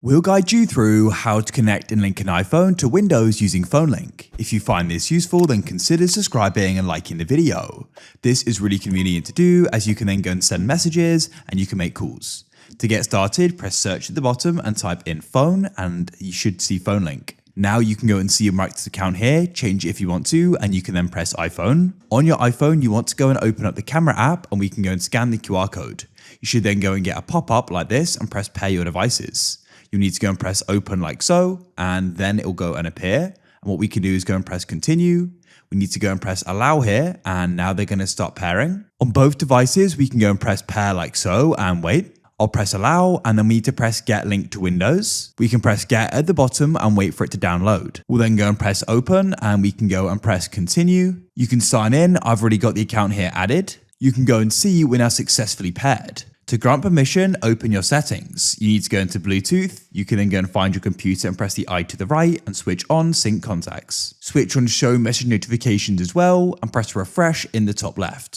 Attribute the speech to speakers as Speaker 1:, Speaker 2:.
Speaker 1: We'll guide you through how to connect and link an iPhone to Windows using PhoneLink. If you find this useful, then consider subscribing and liking the video. This is really convenient to do as you can then go and send messages and you can make calls. To get started, press search at the bottom and type in phone and you should see PhoneLink. Now you can go and see your Microsoft account here, change it if you want to, and you can then press iPhone. On your iPhone, you want to go and open up the camera app and we can go and scan the QR code. You should then go and get a pop-up like this and press pair your devices. You need to go and press open like so, and then it will go and appear. And what we can do is go and press continue. We need to go and press allow here, and now they're going to start pairing. On both devices, we can go and press pair like so and wait. I'll press allow, and then we need to press get link to Windows. We can press get at the bottom and wait for it to download. We'll then go and press open, and we can go and press continue. You can sign in. I've already got the account here added. You can go and see we're now successfully paired. To grant permission, open your settings. You need to go into Bluetooth. You can then go and find your computer and press the I to the right and switch on sync contacts. Switch on show message notifications as well and press refresh in the top left.